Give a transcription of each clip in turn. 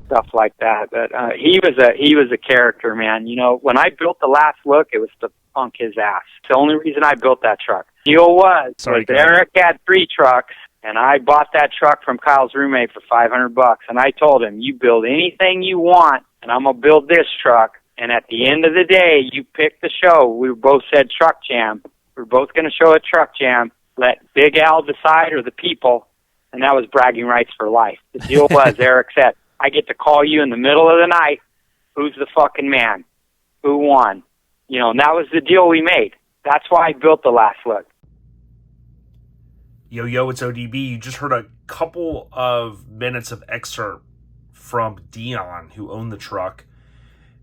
stuff like that. But he was a character, man. You know, when I built the last look, it was to punk his ass. It's the only reason I built that truck. Deal was Eric had 3 trucks, and I bought that truck from Kyle's roommate for $500. And I told him, you build anything you want, and I'm going to build this truck. And at the end of the day, you pick the show. We both said Truck Jam. We're both going to show a Truck Jam. Let Big Al decide, or the people. And that was bragging rights for life. The deal was, Eric said, I get to call you in the middle of the night. Who's the fucking man? Who won? You know, and that was the deal we made. That's why I built the last look. Yo, it's ODB. You just heard a couple of minutes of excerpt from Dion, who owned the truck.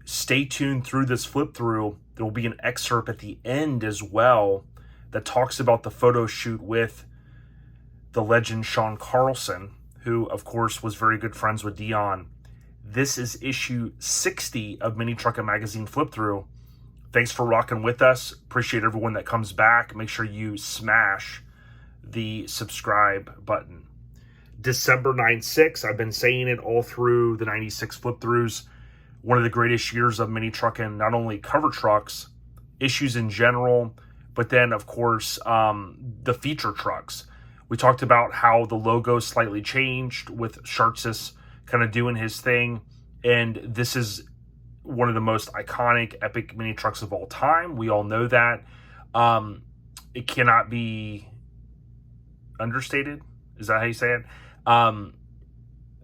Stay tuned through this flip through. There will be an excerpt at the end as well that talks about the photo shoot with the legend Shaun Carlson, who, of course, was very good friends with Dion. This is issue 60 of Mini Truckin' Magazine Flip Through. Thanks for rocking with us. Appreciate everyone that comes back. Make sure you smash the subscribe button. December 96, I've been saying it all through the 96 Flip Throughs. One of the greatest years of Mini Truckin', not only cover trucks, issues in general, but then, of course, the feature trucks. We talked about how the logo slightly changed with Shartsis kind of doing his thing. And this is one of the most iconic, epic mini trucks of all time. We all know that. It cannot be understated. Is that how you say it?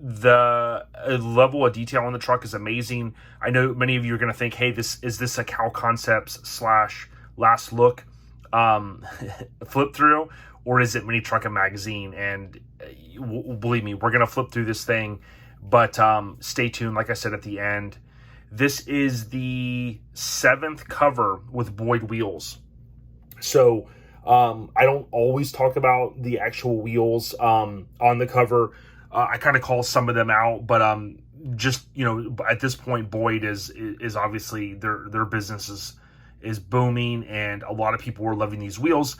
The level of detail on the truck is amazing. I know many of you are going to think, hey, is this a Kal Koncepts / last look flip through? Or is it Mini Truckin' Magazine? And believe me, we're going to flip through this thing. But stay tuned, like I said, at the end. This is the 7th cover with Boyd wheels. So I don't always talk about the actual wheels on the cover. I kind of call some of them out. But just, you know, at this point, Boyd is obviously, their business is booming. And a lot of people were loving these wheels.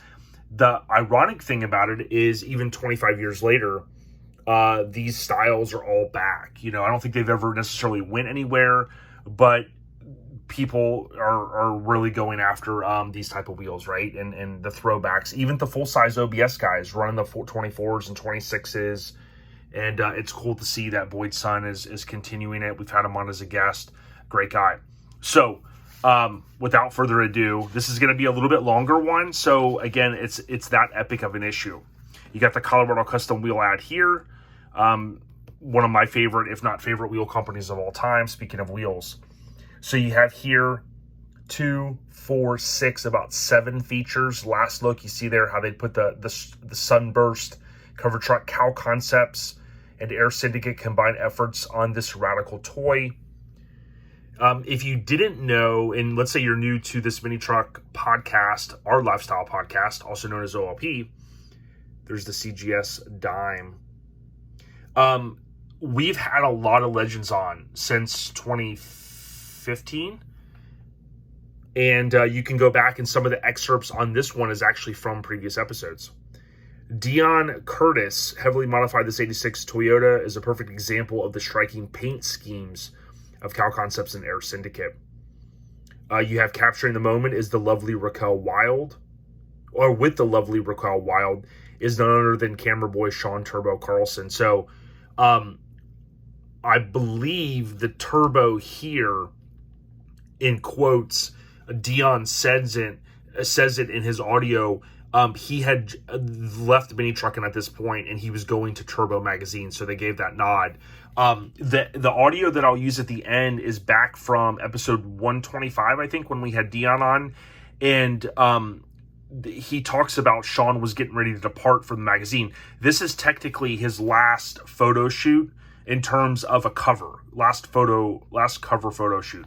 The ironic thing about it is, even 25 years later, these styles are all back. You know, I don't think they've ever necessarily went anywhere, but people are really going after these type of wheels, right? And the throwbacks, even the full-size OBS guys running the 24s and 26s. And it's cool to see that Boyd's son is continuing it. We've had him on as a guest. Great guy. So, without further ado, this is going to be a little bit longer one. So again, it's that epic of an issue. You got the Colorado Custom Wheel ad here. One of my favorite, if not favorite, wheel companies of all time. Speaking of wheels. So you have here 2, 4, 6, about 7 features. Last look, you see there how they put the Sunburst cover truck. Kal Koncepts and Air Syndicate combine efforts on this radical toy. If you didn't know, and let's say you're new to this Mini Truck podcast, our lifestyle podcast, also known as OLP, there's the CGS Dime. We've had a lot of legends on since 2015. And you can go back, and some of the excerpts on this one is actually from previous episodes. Dion Curtis heavily modified this 86 Toyota is a perfect example of the striking paint schemes of Kal Koncepts and Air Syndicate. You have capturing the moment is the lovely Raquel Wild, or with the lovely Raquel Wild is none other than camera boy Shaun Turbo Carlson. So I believe the Turbo here, in quotes, Dion says it in his audio. He had left Mini Truckin' at this point, and he was going to Turbo Magazine, so they gave that nod. The audio that I'll use at the end is back from episode 125, I think, when we had Dion on, and he talks about Shaun was getting ready to depart from the magazine. This is technically his last photo shoot in terms of a cover, last cover photo shoot.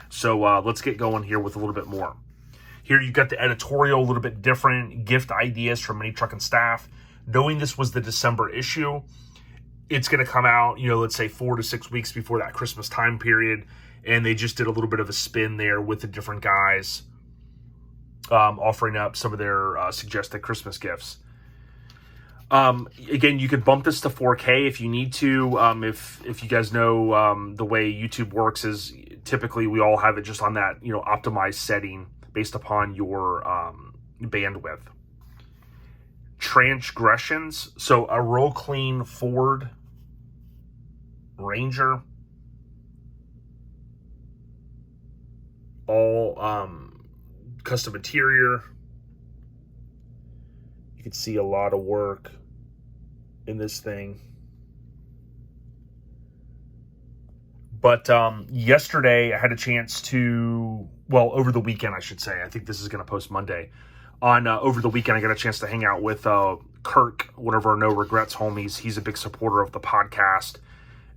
So let's get going here with a little bit more. Here you got the editorial, a little bit different, gift ideas from Mini Truckin' staff. Knowing this was the December issue, it's going to come out, let's say 4 to 6 weeks before that Christmas time period. And they just did a little bit of a spin there with the different guys offering up some of their suggested Christmas gifts. Again, you could bump this to 4K if you need to. If you guys know the way YouTube works is typically we all have it just on that optimized setting based upon your bandwidth. Transgressions. So a real clean Ford Ranger. All custom interior. You can see a lot of work in this thing. But yesterday I had a chance to, over the weekend I should say, I think this is going to post Monday. Over the weekend I got a chance to hang out with Kirk, one of our No Regrets homies. He's a big supporter of the podcast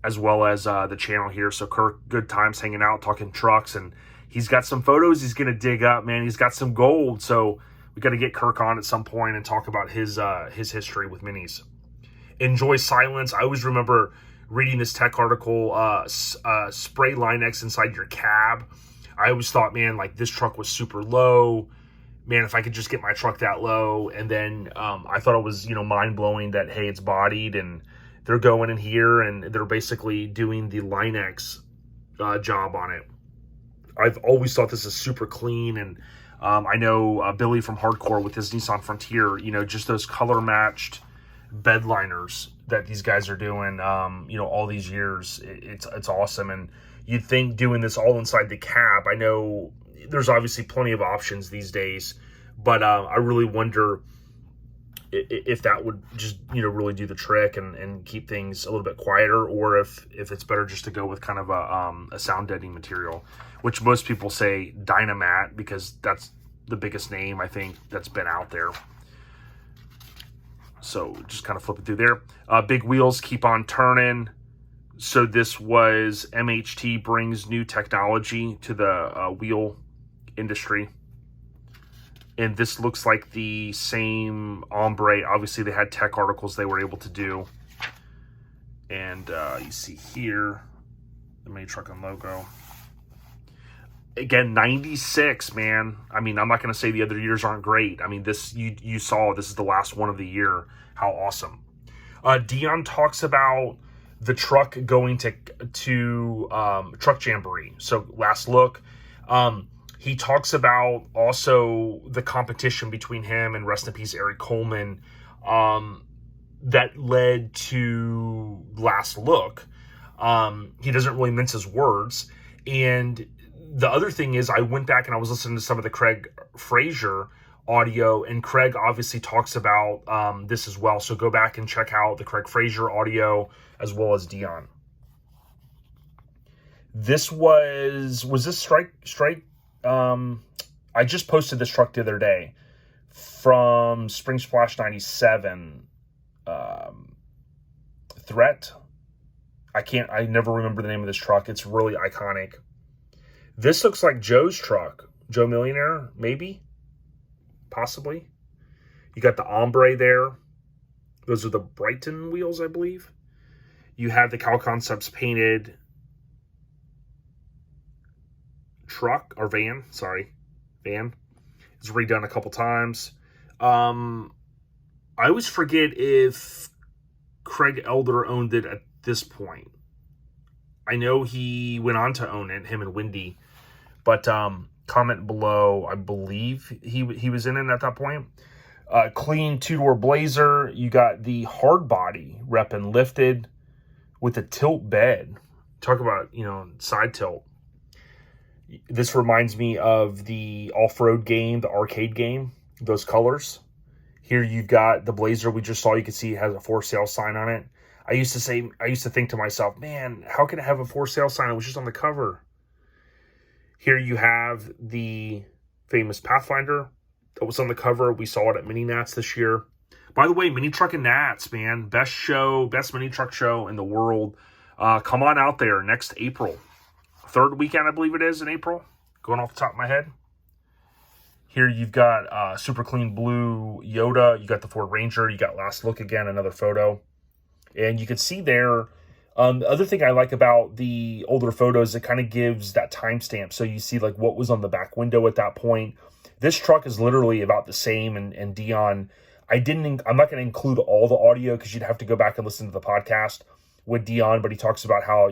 as well as the channel here. So Kirk, good times hanging out, talking trucks, and he's got some photos he's going to dig up, man. He's got some gold. So we got to get Kirk on at some point and talk about his history with minis. Enjoy silence. I always remember reading this tech article, spray Line-X inside your cab. I always thought, man, like this truck was super low. Man, if I could just get my truck that low. And then I thought it was, mind-blowing that, hey, it's bodied and they're going in here and they're basically doing the Line-X job on it. I've always thought this is super clean, and I know Billy from Hardcore with his Nissan Frontier, just those color-matched bed liners that these guys are doing, all these years. It's awesome, and you'd think doing this all inside the cab. I know there's obviously plenty of options these days, but I really wonder if that would just really do the trick and keep things a little bit quieter, or if it's better just to go with kind of a sound deadening material, which most people say Dynamat because that's the biggest name I think that's been out there. So just kind of flip it through there. Big wheels keep on turning. So this was MHT brings new technology to the wheel industry. And this looks like the same ombre. Obviously, they had tech articles they were able to do. And you see here, the Mini Truckin logo. Again, 96, man. I mean, I'm not going to say the other years aren't great. I mean, this you saw, this is the last one of the year. How awesome. Dion talks about the truck going to Truck Jamboree. So, last look. He talks about also the competition between him and rest in peace Eric Coleman that led to last look. He doesn't really mince his words. And the other thing is I went back and I was listening to some of the Craig Frazier audio, and Craig obviously talks about this as well. So go back and check out the Craig Frazier audio as well as Dion. This was this strike? I just posted this truck the other day from Spring Splash 97 Threat. I never remember the name of this truck. It's really iconic. This looks like Joe's truck. Joe Millionaire, maybe? Possibly. You got the ombre there. Those are the Brighton wheels, I believe. You have the Kal Koncepts painted truck or van. It's redone a couple times. I always forget if Craig Elder owned it at this point. I know he went on to own it, him and Wendy, but comment below. I believe he was in it at that point. Clean two-door Blazer. You got the hard body rep and lifted with a tilt bed. Talk about side tilt. This reminds me of the off-road game, the arcade game, those colors. Here you've got the Blazer we just saw. You can see it has a for sale sign on it. I used to think to myself, man, how can it have a for sale sign? It was just on the cover. Here you have the famous Pathfinder that was on the cover. We saw it at Mini Nats this year. By the way, Mini Truck and Nats, man, best mini truck show in the world. Come on out there next April. Third weekend, I believe it is, in April. Going off the top of my head. Here you've got super clean blue Yoda. You got the Ford Ranger. You got Last Look again, another photo. And you can see there, the other thing I like about the older photos, it kind of gives that timestamp. So you see like what was on the back window at that point. This truck is literally about the same. And Dion I'm not going to include all the audio because you'd have to go back and listen to the podcast with Dion, but he talks about how,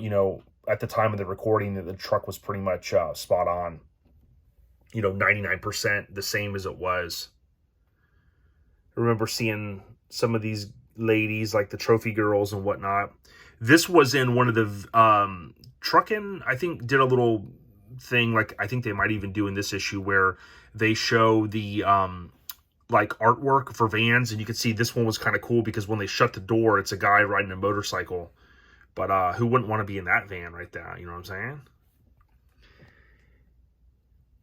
at the time of the recording, that the truck was pretty much spot on. 99% the same as it was. I remember seeing some of these ladies, like the trophy girls and whatnot. This was in one of the Truckin, I think, did a little thing, like I think they might even do in this issue, where they show the like artwork for vans, and you can see this one was kind of cool because when they shut the door, it's a guy riding a motorcycle. But who wouldn't want to be in that van right there? You know what I'm saying?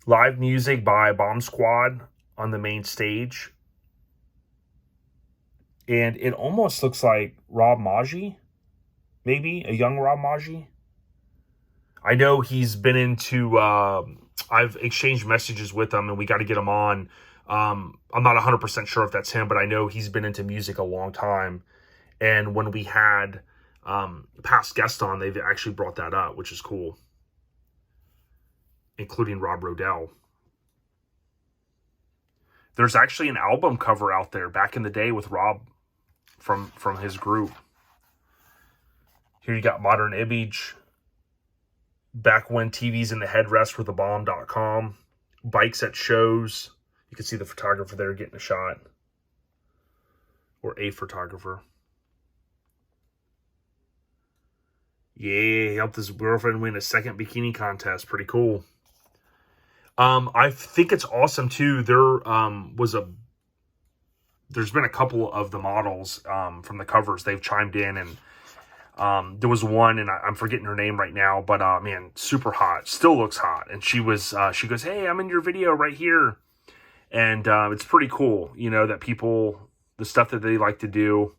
Live music by Bomb Squad on the main stage. And it almost looks like Rob Maggi. Maybe a young Rob Maggi. I know he's been into... I've exchanged messages with him, and we got to get him on. I'm not 100% sure if that's him, but I know he's been into music a long time. And when we had past guests on, they've actually brought that up, which is cool. Including Rob Rodell. There's actually an album cover out there back in the day with Rob from his group. Here you got Modern Image. Back when TVs in the headrest were the bomb.com. Bikes at shows. You can see the photographer there getting a shot. Or a photographer. Yeah, he helped his girlfriend win a second bikini contest. Pretty cool. I think it's awesome too. There's been a couple of the models from the covers. They've chimed in, and there was one, and I'm forgetting her name right now, but man, super hot. Still looks hot. And she goes, "Hey, I'm in your video right here." And it's pretty cool, that people, the stuff that they like to do,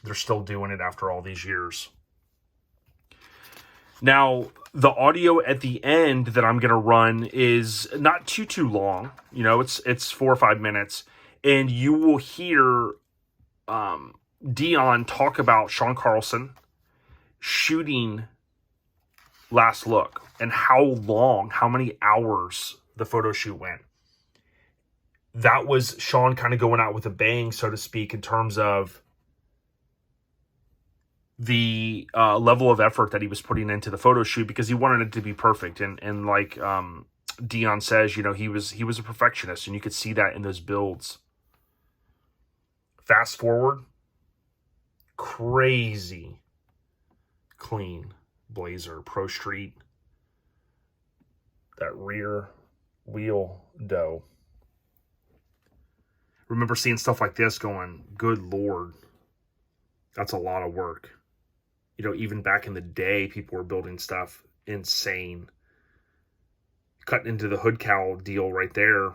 they're still doing it after all these years. Now, the audio at the end that I'm going to run is not too long. It's 4 or 5 minutes. And you will hear Dion talk about Shaun Carlson shooting Last Look and how many hours the photo shoot went. That was Shaun kind of going out with a bang, so to speak, in terms of the level of effort that he was putting into the photo shoot, because he wanted it to be perfect. And like Dion says, he was a perfectionist, and you could see that in those builds. Fast forward, crazy clean Blazer Pro Street. That rear wheel dough. Remember seeing stuff like this going, good Lord, that's a lot of work. Even back in the day, people were building stuff insane. Cutting into the hood cowl deal right there.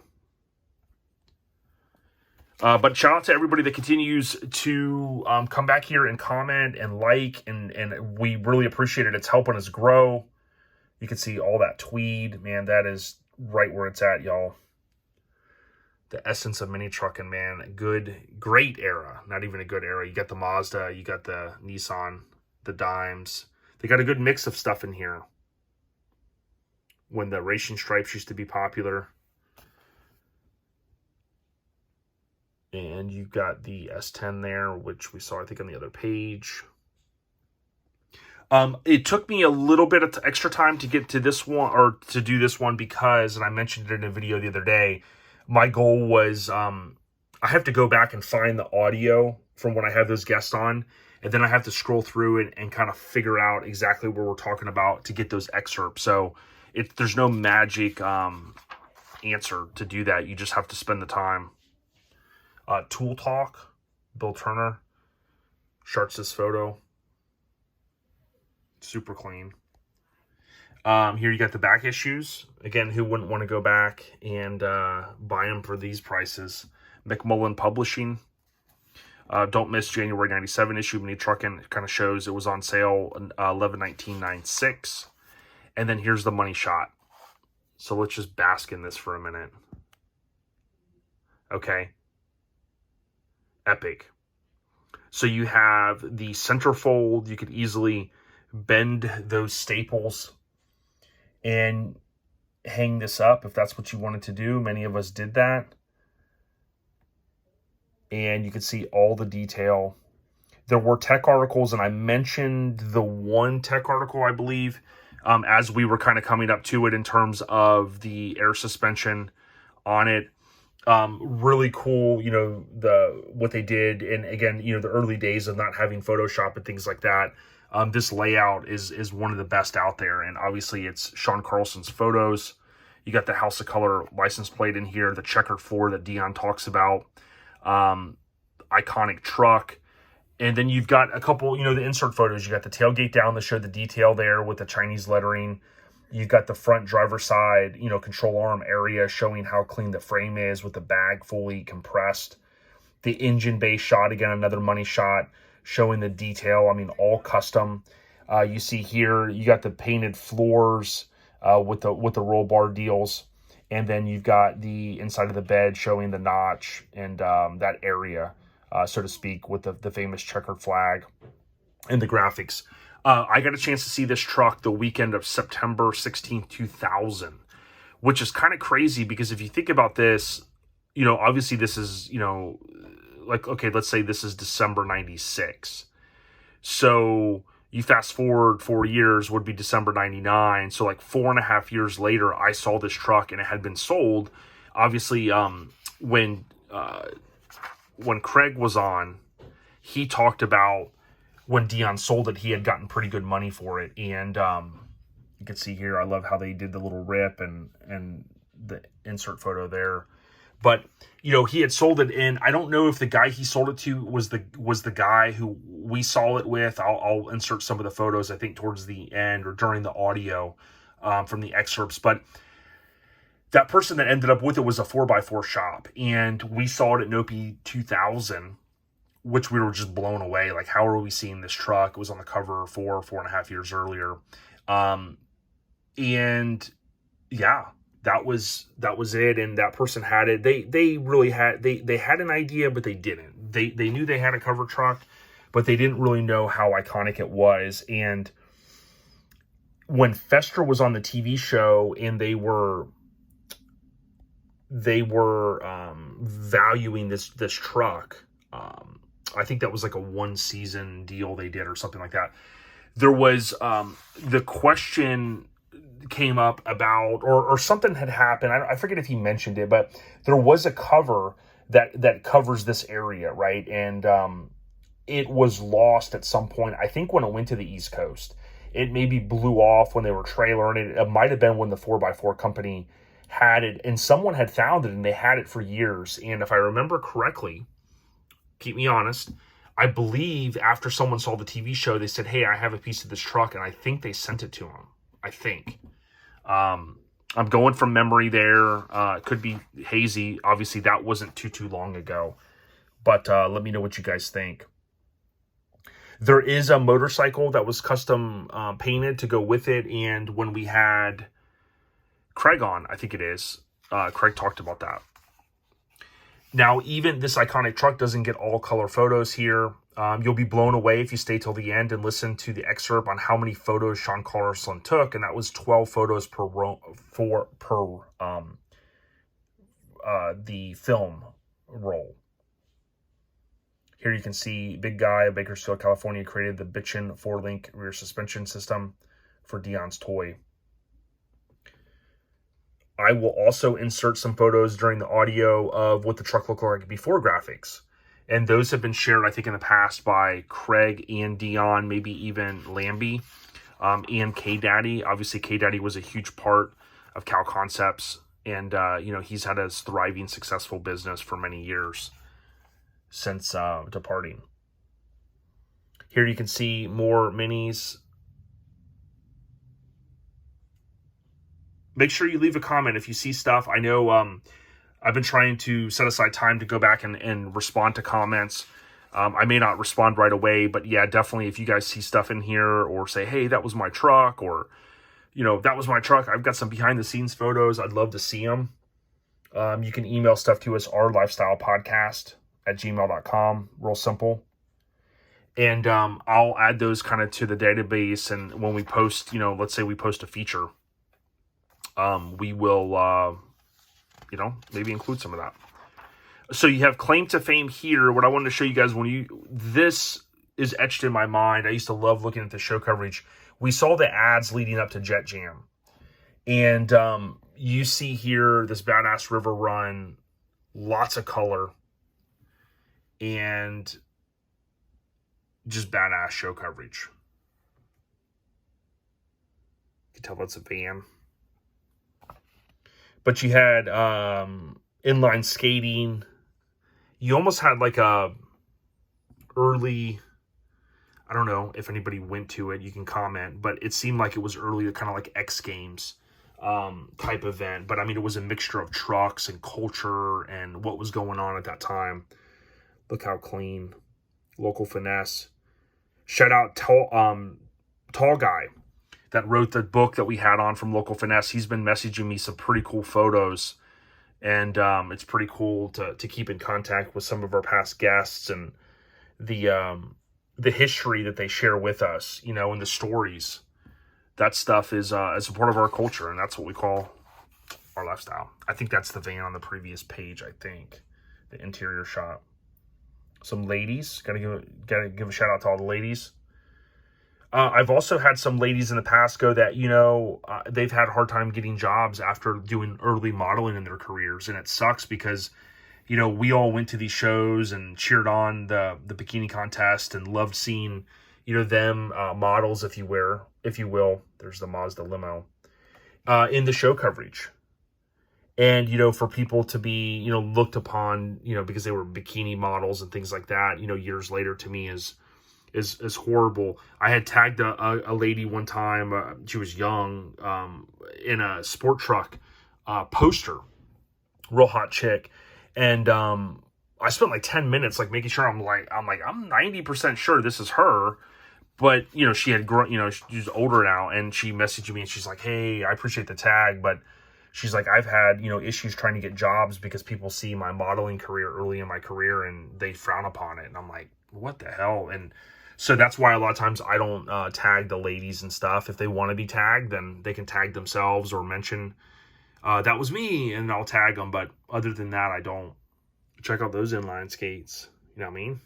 But shout out to everybody that continues to come back here and comment and like, and we really appreciate it. It's helping us grow. You can see all that tweed, man. That is right where it's at, y'all. The essence of mini trucking, man. Great era. Not even a good era. You got the Mazda, you got the Nissan, the Dimes. They got a good mix of stuff in here. When the racing stripes used to be popular. And you've got the S10 there, which we saw, I think, on the other page. It took me a little bit of extra time to get to this one, or to do this one, because, and I mentioned it in a video the other day, my goal was, I have to go back and find the audio from when I have those guests on, and then I have to scroll through and kind of figure out exactly what we're talking about to get those excerpts. So there's no magic answer to do that. You just have to spend the time. Tool Talk, Bill Turner, charts this photo. Super clean. Here you got the back issues. Again, who wouldn't want to go back and buy them for these prices? McMullen Publishing. Don't miss January 97 issue. Mini Truckin'. It kind of shows it was on sale 11/19/96. And then here's the money shot. So let's just bask in this for a minute. Okay. Epic. So you have the centerfold. You could easily bend those staples and hang this up if that's what you wanted to do. Many of us did that. and you can see all the detail. There were tech articles, and I mentioned the one tech article, I believe, as we were kind of coming up to it in terms of the air suspension on it. Really cool, what they did. And again, the early days of not having Photoshop and things like that. This layout is one of the best out there. And obviously it's Shaun Carlson's photos. You got the House of Color license plate in here, the checkered floor that Dion talks about, iconic truck. And then you've got a couple, the insert photos. You got the tailgate down that showed the detail there with the Chinese lettering. You've got the front driver's side, control arm area showing how clean the frame is with the bag fully compressed. The engine bay shot, again, another money shot showing the detail. I mean, all custom. You see here, you got the painted floors with the roll bar deals. And then you've got the inside of the bed showing the notch and that area, so to speak, with the famous checkered flag and the graphics. I got a chance to see this truck the weekend of September 16th, 2000, which is kind of crazy because if you think about this, obviously this is, okay, let's say this is December 96. So you fast forward 4 years would be December 99. So like 4.5 years later, I saw this truck and it had been sold. Obviously, when Craig was on, he talked about when Dion sold it, he had gotten pretty good money for it. And you can see here, I love how they did the little rip and the insert photo there. But, he had sold it in. I don't know if the guy he sold it to was the guy who we saw it with. I'll insert some of the photos, I think, towards the end or during the audio from the excerpts. But that person that ended up with it was a 4x4 shop. And we saw it at Nopi 2000, which we were just blown away. Like, how are we seeing this truck? It was on the cover 4.5 years earlier. And yeah, that was it. And that person had it. They really had, they had an idea, but they didn't. They knew they had a cover truck, but they didn't really know how iconic it was. And when Fester was on the TV show and they were valuing this truck, I think that was like a 1-season deal they did or something like that. There was the question came up about, or something had happened. I forget if he mentioned it, but there was a cover that covers this area, right? And it was lost at some point. I think when it went to the East Coast, it maybe blew off when they were trailering it. It might have been when the 4x4 company had it, and someone had found it, and they had it for years. And if I remember correctly, keep me honest, I believe after someone saw the TV show, they said, hey, I have a piece of this truck, and I think they sent it to him. I think. I'm going from memory there. It could be hazy. Obviously, that wasn't too long ago. But let me know what you guys think. There is a motorcycle that was custom painted to go with it, and when we had Craig on, I think it is, Craig talked about that. Now, even this iconic truck doesn't get all color photos here. You'll be blown away if you stay till the end and listen to the excerpt on how many photos Shaun Carlson took, and that was 12 photos per the film roll. Here you can see big guy of Bakersfield, California, created the Bitchin 4-link rear suspension system for Dion's toy. I will also insert some photos during the audio of what the truck looked like before graphics. And those have been shared, I think, in the past by Craig and Dion, maybe even Lambie, and K-Daddy. Obviously, K-Daddy was a huge part of Kal Koncepts. And, he's had a thriving, successful business for many years since departing. Here you can see more minis. Make sure you leave a comment if you see stuff. I know I've been trying to set aside time to go back and respond to comments. I may not respond right away, but yeah, definitely if you guys see stuff in here or say, hey, that was my truck, or, that was my truck. I've got some behind the scenes photos. I'd love to see them. You can email stuff to us, ourlifestylepodcast@gmail.com. Real simple. And I'll add those kind of to the database. And when we post, let's say we post a feature, we will, maybe include some of that. So you have claim to fame here. What I wanted to show you guys, this is etched in my mind. I used to love looking at the show coverage. We saw the ads leading up to Jet Jam. And you see here this badass river run, lots of color, and just badass show coverage. You can tell that's a van. But you had inline skating. You almost had like a early, I don't know if anybody went to it, you can comment, but it seemed like it was early, kind of like X Games type event. But I mean, it was a mixture of trucks and culture and what was going on at that time. Look how clean. Local finesse. Shout out Tall Guy that wrote the book that we had on from Local Finesse. He's been messaging me some pretty cool photos. And it's pretty cool to keep in contact with some of our past guests and the history that they share with us, you know, and the stories. That stuff is a part of our culture, and that's what we call our lifestyle. I think that's the van on the previous page, I think. The interior shot. Some ladies. Gotta give a shout out to all the ladies. I've also had some ladies in the past go that, you know, they've had a hard time getting jobs after doing early modeling in their careers. And it sucks because, you know, we all went to these shows and cheered on the bikini contest and loved seeing, you know, them models, if you will. There's the Mazda limo in the show coverage. And, you know, for people to be, you know, looked upon, you know, because they were bikini models and things like that, you know, years later to me is horrible. I had tagged a lady one time, she was young, in a sport truck poster, real hot chick. And I spent like 10 minutes like making sure I'm 90% sure this is her. But, you know, she had grown, you know, she's older now, and she messaged me and she's like, hey, I appreciate the tag, but she's like, I've had, you know, issues trying to get jobs because people see my modeling career early in my career and they frown upon it. And I'm like, what the hell? And so that's why a lot of times I don't tag the ladies and stuff. If they want to be tagged, then they can tag themselves or mention that was me, and I'll tag them. But other than that, I don't. Check out those inline skates. You know what I mean?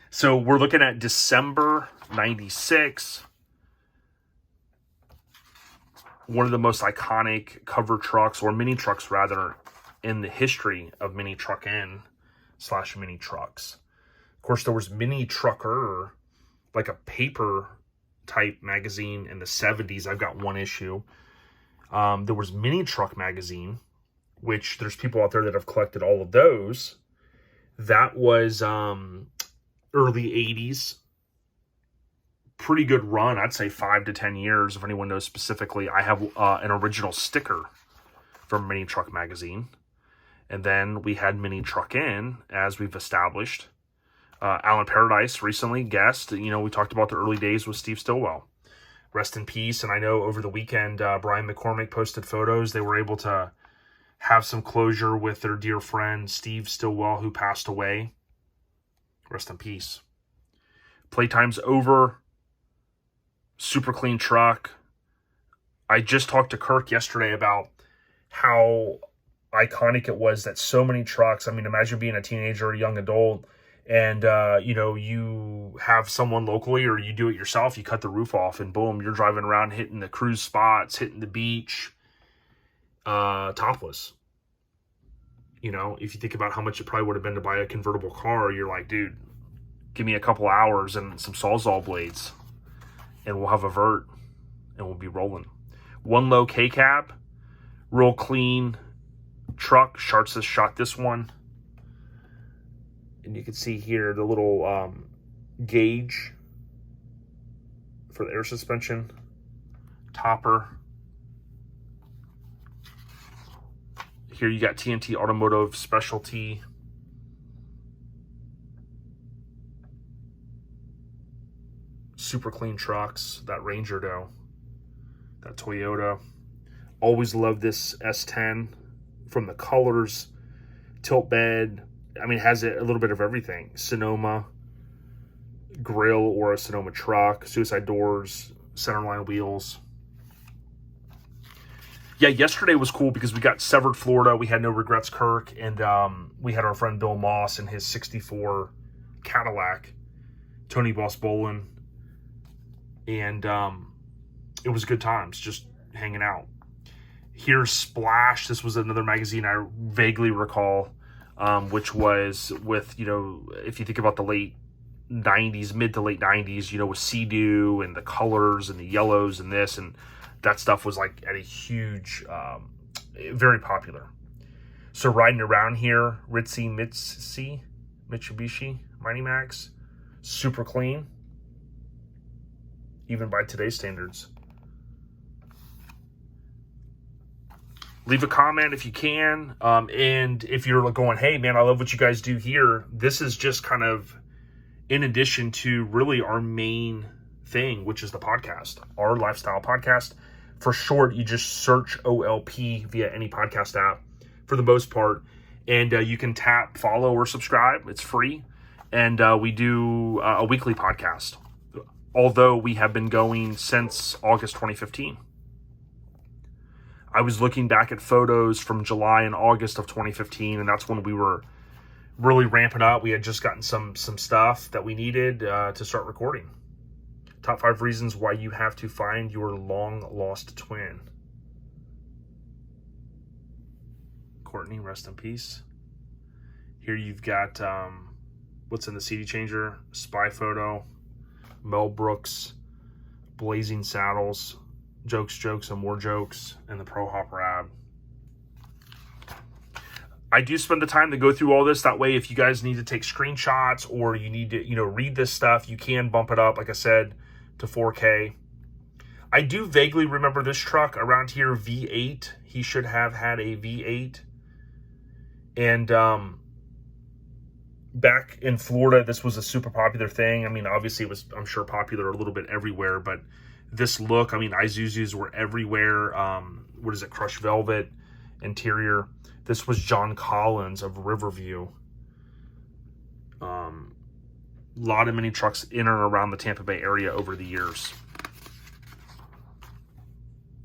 So we're looking at December 96. One of the most iconic cover trucks, or mini trucks rather, in the history of mini truckin / mini trucks. Of course, there was Mini Trucker, like a paper type magazine in the 70s. I've got one issue. There was Mini Truck magazine, which there's people out there that have collected all of those. That was early 80s. Pretty good run. I'd say 5 to 10 years, if anyone knows specifically. I have an original sticker from Mini Truck magazine. And then we had Mini Truckin, as we've established. Alan Paradise recently guest. You know, we talked about the early days with Steve Stillwell. Rest in peace. And I know over the weekend, Brian McCormick posted photos. They were able to have some closure with their dear friend, Steve Stillwell, who passed away. Rest in peace. Playtime's over. Super clean truck. I just talked to Kirk yesterday about how iconic it was that so many trucks, I mean, imagine being a teenager or a young adult, and, you know, you have someone locally or you do it yourself, you cut the roof off and boom, you're driving around hitting the cruise spots, hitting the beach, topless. You know, if you think about how much it probably would have been to buy a convertible car, you're like, dude, give me a couple hours and some Sawzall blades and we'll have a vert and we'll be rolling. One low K-cab, real clean truck. Sharts has shot this one. And you can see here the little gauge for the air suspension. Topper. Here you got TNT Automotive Specialty. Super clean trucks. That Ranger though. That Toyota. Always loved this S10. From the colors, tilt bed. I mean, it has a little bit of everything. Sonoma grill or a Sonoma truck. Suicide doors. Centerline wheels. Yeah, yesterday was cool because we got Severed, Florida. We had No Regrets Kirk, and we had our friend Bill Moss in his 64 Cadillac, Tony Boss Bolin, and it was good times just hanging out. Here's Splash. This was another magazine I vaguely recall, which was with, if you think about the late 90s, mid to late 90s, with Sea-Doo and the colors and the yellows and this, and that stuff was like at a huge, very popular. So riding around here, Mitsubishi Mighty Max, super clean, even by today's standards. Leave a comment if you can, and if you're going, hey man, I love what you guys do here. This is just kind of in addition to really our main thing, which is the podcast, our lifestyle podcast. For short, you just search OLP via any podcast app for the most part, and you can tap follow or subscribe. It's free, and we do a weekly podcast, although we have been going since August 2015. I was looking back at photos from July and August of 2015, and that's when we were really ramping up. We had just gotten some stuff that we needed to start recording. Top 5 reasons why you have to find your long-lost twin. Courtney, rest in peace. Here you've got what's in the CD changer, Spy Photo, Mel Brooks, Blazing Saddles, Jokes, and More Jokes, and the Pro Hop Rab. I do spend the time to go through all this. That way, if you guys need to take screenshots or you need to, read this stuff, you can bump it up, like I said, to 4K. I do vaguely remember this truck around here, V8. He should have had a V8. And back in Florida, this was a super popular thing. I mean, obviously it was, I'm sure, popular a little bit everywhere, but this look, I mean, Isuzus were everywhere. What is it? Crushed velvet interior. This was John Collins of Riverview. A lot of mini trucks in and around the Tampa Bay area over the years.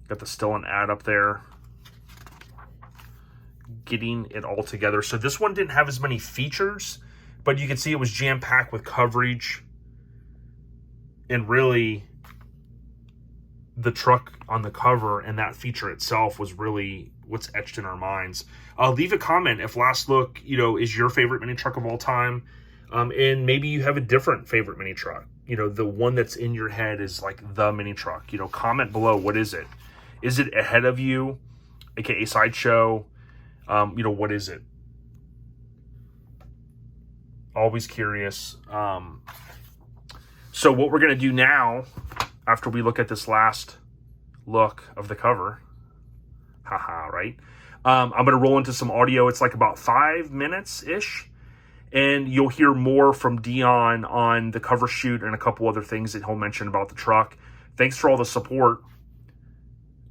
Got the still an ad up there. Getting it all together. So this one didn't have as many features, but you can see it was jam-packed with coverage. And really, the truck on the cover and that feature itself was really what's etched in our minds. Leave a comment if Last Look, is your favorite mini truck of all time. And maybe you have a different favorite mini truck. The one that's in your head is like the mini truck. Comment below. What is it? Is it ahead of you? AKA Sideshow? What is it? Always curious. So what we're going to do now, after we look at this last look of the cover, right? I'm going to roll into some audio. It's like about 5 minutes-ish. And you'll hear more from Dion on the cover shoot and a couple other things that he'll mention about the truck. Thanks for all the support.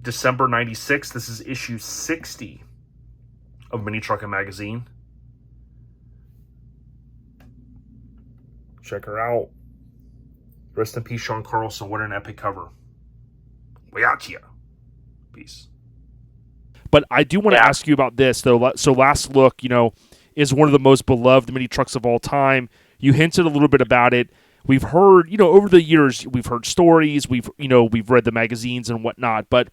December 96. This is issue 60 of Mini Truckin' Magazine. Check her out. Rest in peace, Shaun Carlson. What an epic cover. We out here. Peace. But I do want to ask you about this, though. So Last Look, is one of the most beloved mini trucks of all time. You hinted a little bit about it. We've heard, over the years, we've heard stories. We've read the magazines and whatnot. But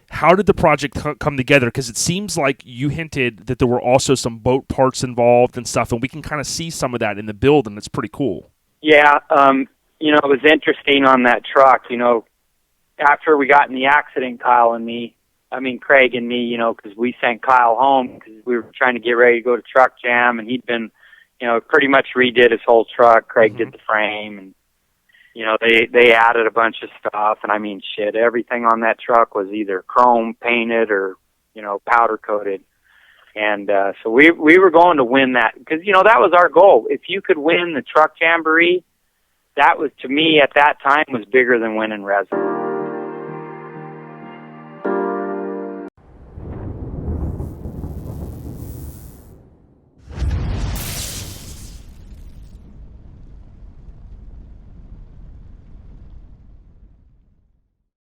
how did the project come together? Because it seems like you hinted that there were also some boat parts involved and stuff, and we can kind of see some of that in the build, and it's pretty cool. Yeah, it was interesting on that truck. After we got in the accident, Craig and me, because we sent Kyle home because we were trying to get ready to go to Truck Jam, and he'd been, pretty much redid his whole truck. Craig did the frame, and, they added a bunch of stuff, and everything on that truck was either chrome painted or, powder coated. And so we were going to win that because, that was our goal. If you could win the Truck Jamboree, that was, to me, at that time, was bigger than winning Resin.